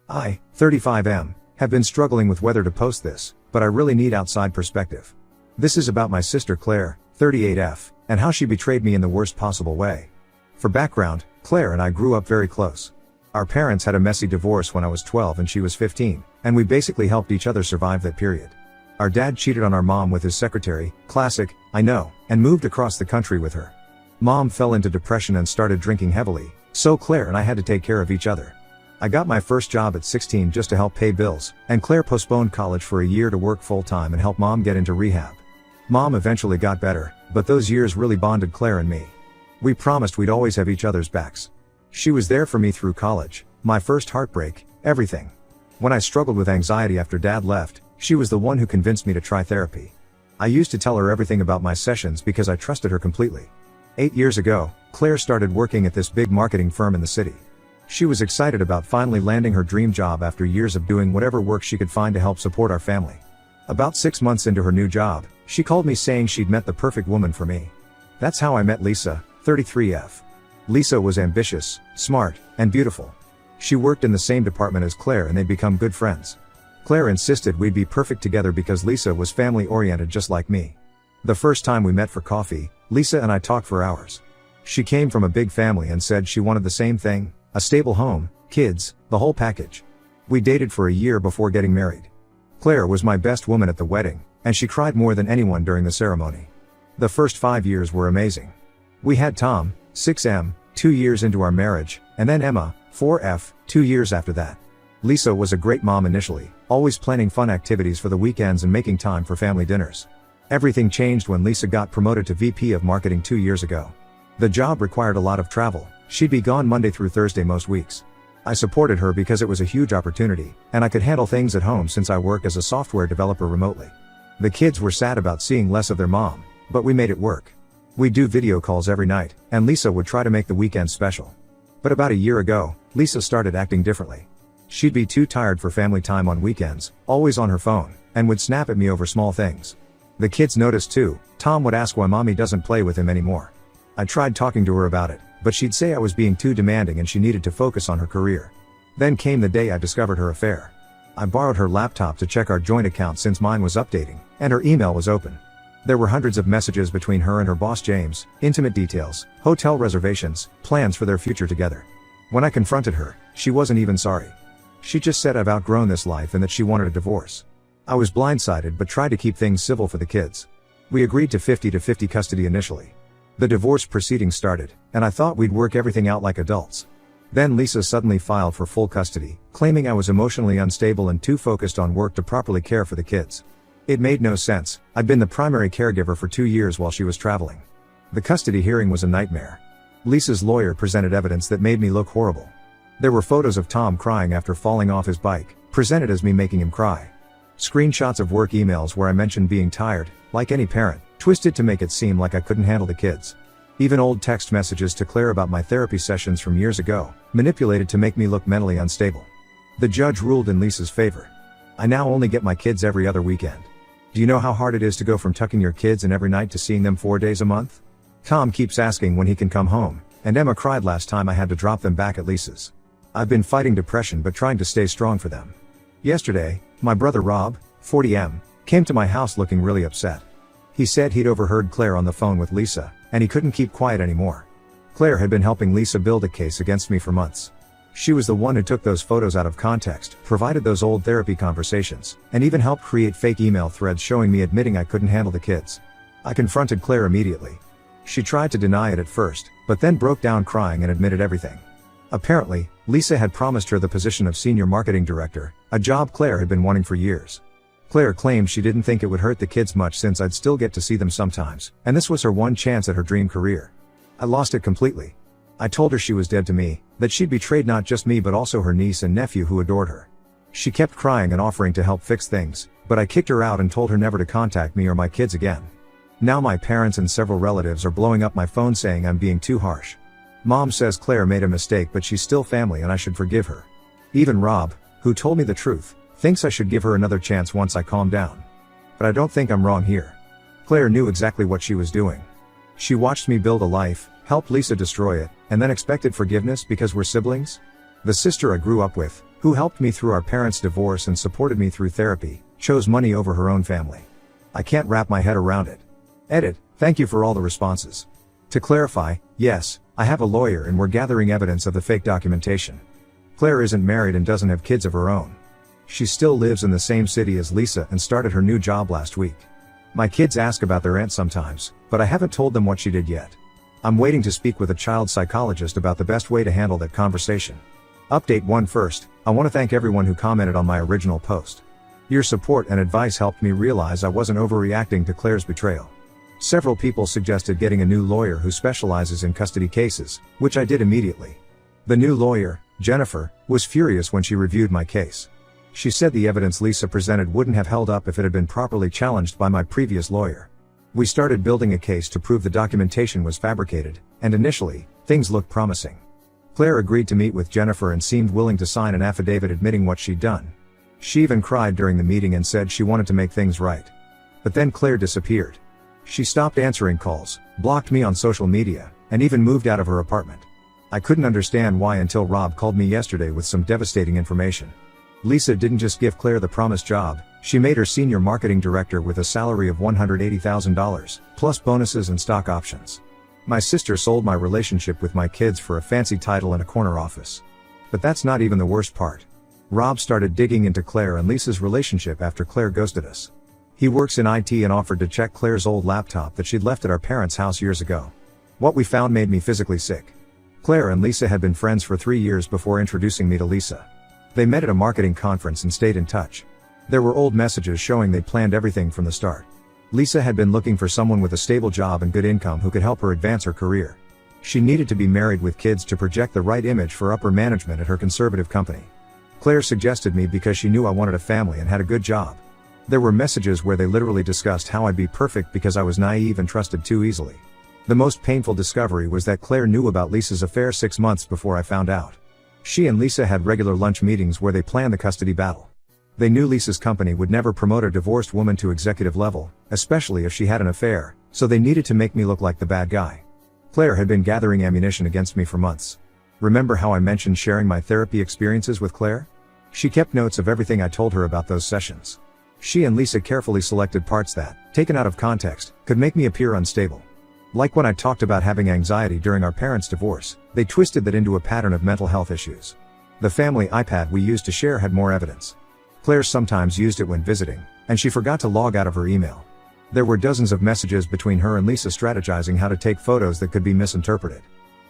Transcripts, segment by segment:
I, 35M, have been struggling with whether to post this, but I really need outside perspective. This is about my sister Claire, 38F, and how she betrayed me in the worst possible way. For background, Claire and I grew up very close. Our parents had a messy divorce when I was 12 and she was 15, and we basically helped each other survive that period. Our dad cheated on our mom with his secretary, classic, I know, and moved across the country with her. Mom fell into depression and started drinking heavily, so Claire and I had to take care of each other. I got my first job at 16 just to help pay bills, and Claire postponed college for a year to work full-time and help Mom get into rehab. Mom eventually got better, but those years really bonded Claire and me. We promised we'd always have each other's backs. She was there for me through college, my first heartbreak, everything. When I struggled with anxiety after Dad left, she was the one who convinced me to try therapy. I used to tell her everything about my sessions because I trusted her completely. 8 years ago, Claire started working at this big marketing firm in the city. She was excited about finally landing her dream job after years of doing whatever work she could find to help support our family. About 6 months into her new job, she called me saying she'd met the perfect woman for me. That's how I met Lisa, 33F. Lisa was ambitious, smart, and beautiful. She worked in the same department as Claire and they'd become good friends. Claire insisted we'd be perfect together because Lisa was family-oriented just like me. The first time we met for coffee, Lisa and I talked for hours. She came from a big family and said she wanted the same thing, a stable home, kids, the whole package. We dated for a year before getting married. Claire was my best woman at the wedding, and she cried more than anyone during the ceremony. The first 5 years were amazing. We had Tom, 6M, 2 years into our marriage, and then Emma, 4F, 2 years after that. Lisa was a great mom initially, always planning fun activities for the weekends and making time for family dinners. Everything changed when Lisa got promoted to VP of Marketing 2 years ago. The job required a lot of travel. She'd be gone Monday through Thursday most weeks. I supported her because it was a huge opportunity, and I could handle things at home since I work as a software developer remotely. The kids were sad about seeing less of their mom, but we made it work. We'd do video calls every night, and Lisa would try to make the weekend special. But about a year ago, Lisa started acting differently. She'd be too tired for family time on weekends, always on her phone, and would snap at me over small things. The kids noticed too. Tom would ask why mommy doesn't play with him anymore. I tried talking to her about it, but she'd say I was being too demanding and she needed to focus on her career. Then came the day I discovered her affair. I borrowed her laptop to check our joint account since mine was updating, and her email was open. There were hundreds of messages between her and her boss James, intimate details, hotel reservations, plans for their future together. When I confronted her, she wasn't even sorry. She just said I've outgrown this life and that she wanted a divorce. I was blindsided but tried to keep things civil for the kids. We agreed to 50-50 custody initially. The divorce proceedings started, and I thought we'd work everything out like adults. Then Lisa suddenly filed for full custody, claiming I was emotionally unstable and too focused on work to properly care for the kids. It made no sense. I'd been the primary caregiver for 2 years while she was traveling. The custody hearing was a nightmare. Lisa's lawyer presented evidence that made me look horrible. There were photos of Tom crying after falling off his bike, presented as me making him cry. Screenshots of work emails where I mentioned being tired, like any parent, twisted to make it seem like I couldn't handle the kids. Even old text messages to Claire about my therapy sessions from years ago, manipulated to make me look mentally unstable. The judge ruled in Lisa's favor. I now only get my kids every other weekend. Do you know how hard it is to go from tucking your kids in every night to seeing them 4 days a month? Tom keeps asking when he can come home, and Emma cried last time I had to drop them back at Lisa's. I've been fighting depression but trying to stay strong for them. Yesterday, my brother Rob, 40M, came to my house looking really upset. He said he'd overheard Claire on the phone with Lisa, and he couldn't keep quiet anymore. Claire had been helping Lisa build a case against me for months. She was the one who took those photos out of context, provided those old therapy conversations, and even helped create fake email threads showing me admitting I couldn't handle the kids. I confronted Claire immediately. She tried to deny it at first, but then broke down crying and admitted everything. Apparently, Lisa had promised her the position of senior marketing director, a job Claire had been wanting for years. Claire claimed she didn't think it would hurt the kids much since I'd still get to see them sometimes, and this was her one chance at her dream career. I lost it completely. I told her she was dead to me, that she'd betrayed not just me but also her niece and nephew who adored her. She kept crying and offering to help fix things, but I kicked her out and told her never to contact me or my kids again. Now my parents and several relatives are blowing up my phone saying I'm being too harsh. Mom says Claire made a mistake but she's still family and I should forgive her. Even Rob, who told me the truth, thinks I should give her another chance once I calm down. But I don't think I'm wrong here. Claire knew exactly what she was doing. She watched me build a life, helped Lisa destroy it, and then expected forgiveness because we're siblings? The sister I grew up with, who helped me through our parents' divorce and supported me through therapy, chose money over her own family. I can't wrap my head around it. Edit, thank you for all the responses. To clarify, yes, I have a lawyer and we're gathering evidence of the fake documentation. Claire isn't married and doesn't have kids of her own. She still lives in the same city as Lisa and started her new job last week. My kids ask about their aunt sometimes, but I haven't told them what she did yet. I'm waiting to speak with a child psychologist about the best way to handle that conversation. Update 1 first, I want to thank everyone who commented on my original post. Your support and advice helped me realize I wasn't overreacting to Claire's betrayal. Several people suggested getting a new lawyer who specializes in custody cases, which I did immediately. The new lawyer, Jennifer, was furious when she reviewed my case. She said the evidence Lisa presented wouldn't have held up if it had been properly challenged by my previous lawyer. We started building a case to prove the documentation was fabricated, and initially, things looked promising. Claire agreed to meet with Jennifer and seemed willing to sign an affidavit admitting what she'd done. She even cried during the meeting and said she wanted to make things right. But then Claire disappeared. She stopped answering calls, blocked me on social media, and even moved out of her apartment. I couldn't understand why until Rob called me yesterday with some devastating information. Lisa didn't just give Claire the promised job, she made her senior marketing director with a salary of $180,000, plus bonuses and stock options. My sister sold my relationship with my kids for a fancy title and a corner office. But that's not even the worst part. Rob started digging into Claire and Lisa's relationship after Claire ghosted us. He works in IT and offered to check Claire's old laptop that she'd left at our parents' house years ago. What we found made me physically sick. Claire and Lisa had been friends for 3 years before introducing me to Lisa. They met at a marketing conference and stayed in touch. There were old messages showing they'd planned everything from the start. Lisa had been looking for someone with a stable job and good income who could help her advance her career. She needed to be married with kids to project the right image for upper management at her conservative company. Claire suggested me because she knew I wanted a family and had a good job. There were messages where they literally discussed how I'd be perfect because I was naive and trusted too easily. The most painful discovery was that Claire knew about Lisa's affair 6 months before I found out. She and Lisa had regular lunch meetings where they planned the custody battle. They knew Lisa's company would never promote a divorced woman to executive level, especially if she had an affair, so they needed to make me look like the bad guy. Claire had been gathering ammunition against me for months. Remember how I mentioned sharing my therapy experiences with Claire? She kept notes of everything I told her about those sessions. She and Lisa carefully selected parts that, taken out of context, could make me appear unstable. Like when I talked about having anxiety during our parents' divorce, they twisted that into a pattern of mental health issues. The family iPad we used to share had more evidence. Claire sometimes used it when visiting, and she forgot to log out of her email. There were dozens of messages between her and Lisa strategizing how to take photos that could be misinterpreted.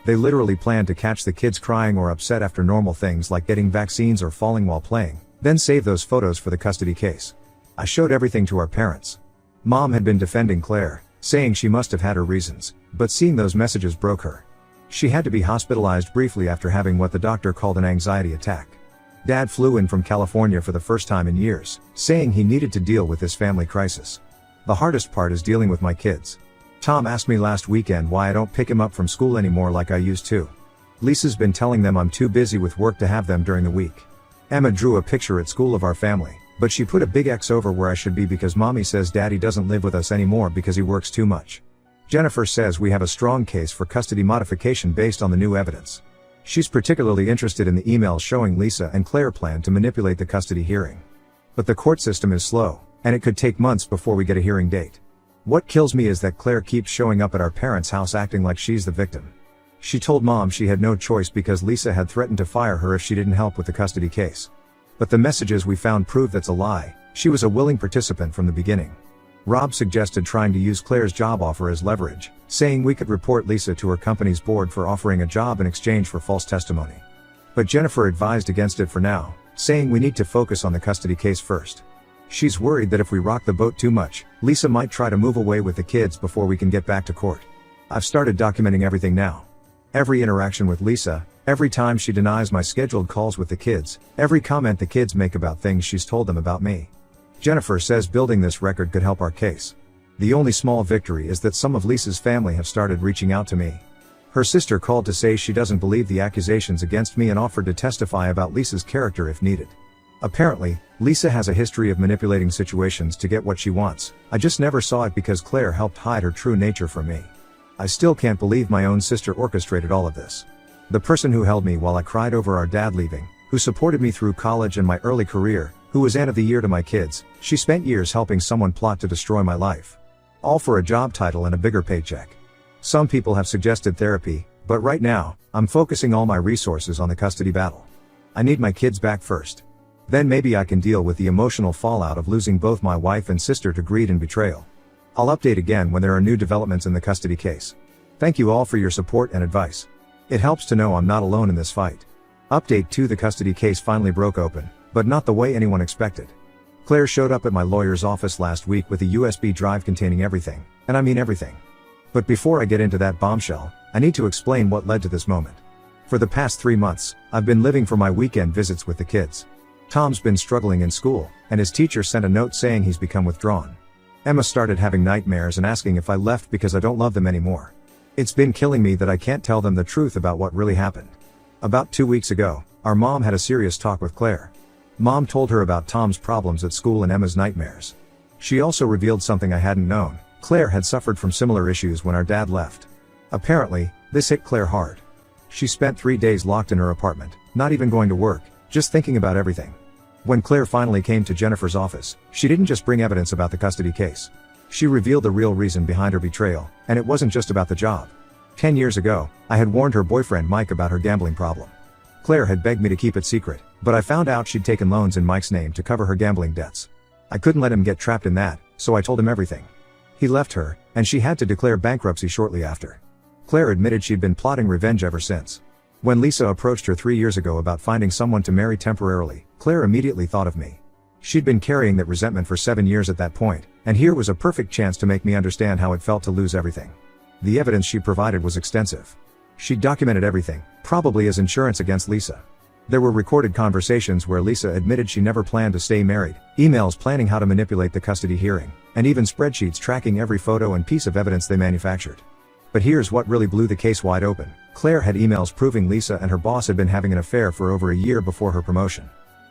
They literally planned to catch the kids crying or upset after normal things like getting vaccines or falling while playing, then save those photos for the custody case. I showed everything to our parents. Mom had been defending Claire, saying she must have had her reasons, but seeing those messages broke her. She had to be hospitalized briefly after having what the doctor called an anxiety attack. Dad flew in from California for the first time in years, saying he needed to deal with this family crisis. The hardest part is dealing with my kids. Tom asked me last weekend why I don't pick him up from school anymore like I used to. Lisa's been telling them I'm too busy with work to have them during the week. Emma drew a picture at school of our family, but she put a big X over where I should be because Mommy says Daddy doesn't live with us anymore because he works too much. Jennifer says we have a strong case for custody modification based on the new evidence. She's particularly interested in the emails showing Lisa and Claire plan to manipulate the custody hearing. But the court system is slow, and it could take months before we get a hearing date. What kills me is that Claire keeps showing up at our parents' house acting like she's the victim. She told Mom she had no choice because Lisa had threatened to fire her if she didn't help with the custody case. But the messages we found prove that's a lie. She was a willing participant from the beginning. Rob suggested trying to use Claire's job offer as leverage, saying we could report Lisa to her company's board for offering a job in exchange for false testimony. But Jennifer advised against it for now, saying we need to focus on the custody case first. She's worried that if we rock the boat too much, Lisa might try to move away with the kids before we can get back to court. I've started documenting everything now. Every interaction with Lisa, every time she denies my scheduled calls with the kids, every comment the kids make about things she's told them about me. Jennifer says building this record could help our case. The only small victory is that some of Lisa's family have started reaching out to me. Her sister called to say she doesn't believe the accusations against me and offered to testify about Lisa's character if needed. Apparently, Lisa has a history of manipulating situations to get what she wants. I just never saw it because Claire helped hide her true nature from me. I still can't believe my own sister orchestrated all of this. The person who held me while I cried over our dad leaving, who supported me through college and my early career, who was Aunt of the Year to my kids. She spent years helping someone plot to destroy my life. All for a job title and a bigger paycheck. Some people have suggested therapy, but right now, I'm focusing all my resources on the custody battle. I need my kids back first. Then maybe I can deal with the emotional fallout of losing both my wife and sister to greed and betrayal. I'll update again when there are new developments in the custody case. Thank you all for your support and advice. It helps to know I'm not alone in this fight. Update 2: the custody case finally broke open, but not the way anyone expected. Claire showed up at my lawyer's office last week with a USB drive containing everything, and I mean everything. But before I get into that bombshell, I need to explain what led to this moment. For the past 3 months, I've been living for my weekend visits with the kids. Tom's been struggling in school, and his teacher sent a note saying he's become withdrawn. Emma started having nightmares and asking if I left because I don't love them anymore. It's been killing me that I can't tell them the truth about what really happened. About 2 weeks ago, our mom had a serious talk with Claire. Mom told her about Tom's problems at school and Emma's nightmares. She also revealed something I hadn't known: Claire had suffered from similar issues when our dad left. Apparently, this hit Claire hard. She spent 3 days locked in her apartment, not even going to work, just thinking about everything. When Claire finally came to Jennifer's office, she didn't just bring evidence about the custody case. She revealed the real reason behind her betrayal, and it wasn't just about the job. 10 years ago, I had warned her boyfriend Mike about her gambling problem. Claire had begged me to keep it secret, but I found out she'd taken loans in Mike's name to cover her gambling debts. I couldn't let him get trapped in that, so I told him everything. He left her, and she had to declare bankruptcy shortly after. Claire admitted she'd been plotting revenge ever since. When Lisa approached her 3 years ago about finding someone to marry temporarily, Claire immediately thought of me. She'd been carrying that resentment for 7 years at that point, and here was a perfect chance to make me understand how it felt to lose everything. The evidence she provided was extensive. She documented everything, probably as insurance against Lisa. There were recorded conversations where Lisa admitted she never planned to stay married, emails planning how to manipulate the custody hearing, and even spreadsheets tracking every photo and piece of evidence they manufactured. But here's what really blew the case wide open. Claire had emails proving Lisa and her boss had been having an affair for over a year before her promotion.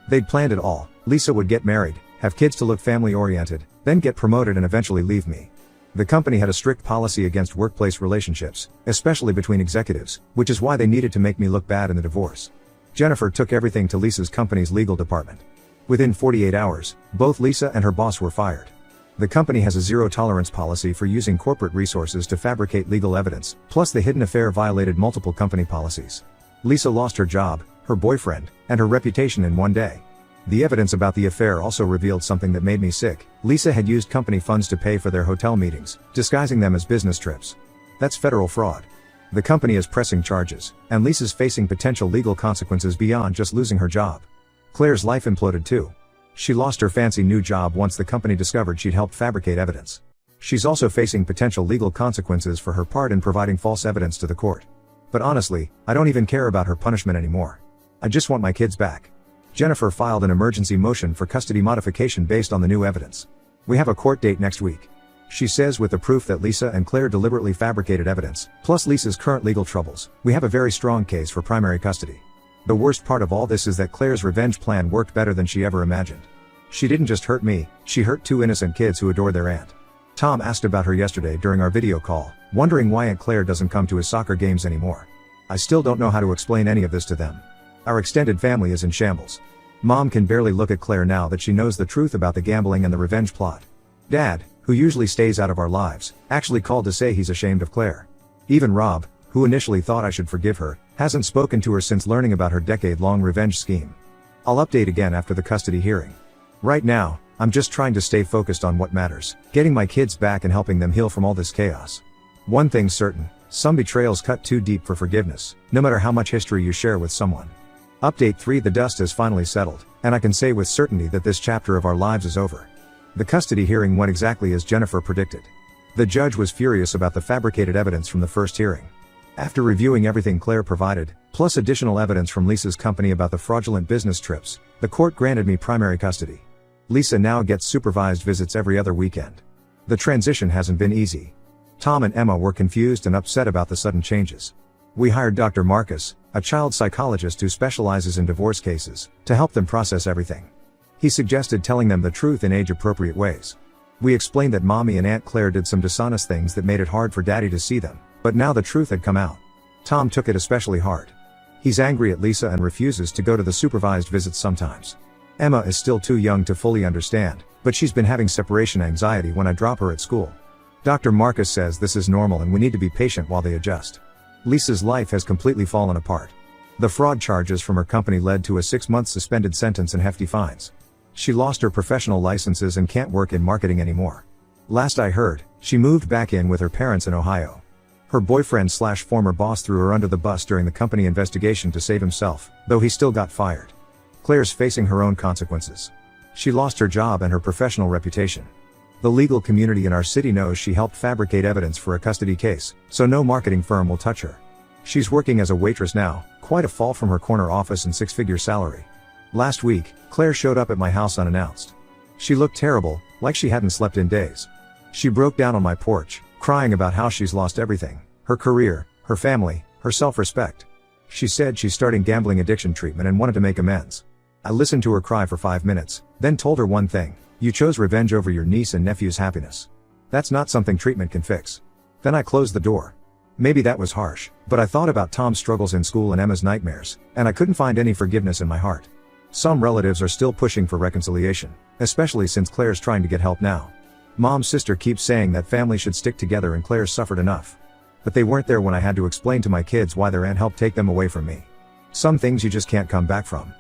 They'd planned it all. Lisa would get married, have kids to look family-oriented, then get promoted and eventually leave me. The company had a strict policy against workplace relationships, especially between executives, which is why they needed to make me look bad in the divorce. Jennifer took everything to Lisa's company's legal department. Within 48 hours, both Lisa and her boss were fired. The company has a zero-tolerance policy for using corporate resources to fabricate legal evidence, plus the hidden affair violated multiple company policies. Lisa lost her job, her boyfriend, and her reputation in one day. The evidence about the affair also revealed something that made me sick. Lisa had used company funds to pay for their hotel meetings, disguising them as business trips. That's federal fraud. The company is pressing charges, and Lisa's facing potential legal consequences beyond just losing her job. Claire's life imploded too. She lost her fancy new job once the company discovered she'd helped fabricate evidence. She's also facing potential legal consequences for her part in providing false evidence to the court. But honestly, I don't even care about her punishment anymore. I just want my kids back. Jennifer filed an emergency motion for custody modification based on the new evidence. We have a court date next week. She says with the proof that Lisa and Claire deliberately fabricated evidence, plus Lisa's current legal troubles, we have a very strong case for primary custody. The worst part of all this is that Claire's revenge plan worked better than she ever imagined. She didn't just hurt me, she hurt 2 innocent kids who adore their aunt. Tom asked about her yesterday during our video call, wondering why Aunt Claire doesn't come to his soccer games anymore. I still don't know how to explain any of this to them. Our extended family is in shambles. Mom can barely look at Claire now that she knows the truth about the gambling and the revenge plot. Dad, who usually stays out of our lives, actually called to say he's ashamed of Claire. Even Rob, who initially thought I should forgive her, hasn't spoken to her since learning about her decade-long revenge scheme. I'll update again after the custody hearing. Right now, I'm just trying to stay focused on what matters, getting my kids back and helping them heal from all this chaos. One thing's certain, some betrayals cut too deep for forgiveness, no matter how much history you share with someone. Update 3: the dust has finally settled, and I can say with certainty that this chapter of our lives is over. The custody hearing went exactly as Jennifer predicted. The judge was furious about the fabricated evidence from the first hearing. After reviewing everything Claire provided, plus additional evidence from Lisa's company about the fraudulent business trips, the court granted me primary custody. Lisa now gets supervised visits every other weekend. The transition hasn't been easy. Tom and Emma were confused and upset about the sudden changes. We hired Dr. Marcus, a child psychologist who specializes in divorce cases, to help them process everything. He suggested telling them the truth in age-appropriate ways. We explained that Mommy and Aunt Claire did some dishonest things that made it hard for Daddy to see them, but now the truth had come out. Tom took it especially hard. He's angry at Lisa and refuses to go to the supervised visits sometimes. Emma is still too young to fully understand, but she's been having separation anxiety when I drop her at school. Dr. Marcus says this is normal and we need to be patient while they adjust. Lisa's life has completely fallen apart. The fraud charges from her company led to a 6-month suspended sentence and hefty fines. She lost her professional licenses and can't work in marketing anymore. Last I heard, she moved back in with her parents in Ohio. Her boyfriend/former boss threw her under the bus during the company investigation to save himself, though he still got fired. Claire's facing her own consequences. She lost her job and her professional reputation. The legal community in our city knows she helped fabricate evidence for a custody case, so no marketing firm will touch her. She's working as a waitress now, quite a fall from her corner office and 6-figure salary. Last week, Claire showed up at my house unannounced. She looked terrible, like she hadn't slept in days. She broke down on my porch, crying about how she's lost everything: her career, her family, her self-respect. She said she's starting gambling addiction treatment and wanted to make amends. I listened to her cry for 5 minutes, then told her one thing: you chose revenge over your niece and nephew's happiness. That's not something treatment can fix. Then I closed the door. Maybe that was harsh, but I thought about Tom's struggles in school and Emma's nightmares, and I couldn't find any forgiveness in my heart. Some relatives are still pushing for reconciliation, especially since Claire's trying to get help now. Mom's sister keeps saying that family should stick together and Claire's suffered enough. But they weren't there when I had to explain to my kids why their aunt helped take them away from me. Some things you just can't come back from.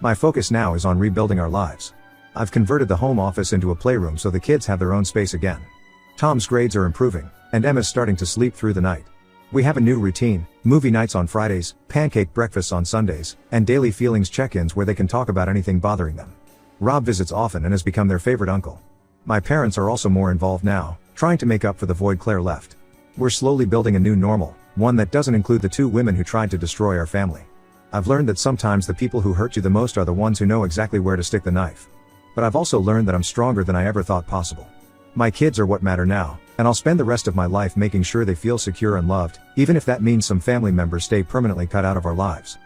My focus now is on rebuilding our lives. I've converted the home office into a playroom so the kids have their own space again. Tom's grades are improving, and Emma's starting to sleep through the night. We have a new routine: movie nights on Fridays, pancake breakfasts on Sundays, and daily feelings check-ins where they can talk about anything bothering them. Rob visits often and has become their favorite uncle. My parents are also more involved now, trying to make up for the void Claire left. We're slowly building a new normal, one that doesn't include the 2 women who tried to destroy our family. I've learned that sometimes the people who hurt you the most are the ones who know exactly where to stick the knife. But I've also learned that I'm stronger than I ever thought possible. My kids are what matter now, and I'll spend the rest of my life making sure they feel secure and loved, even if that means some family members stay permanently cut out of our lives.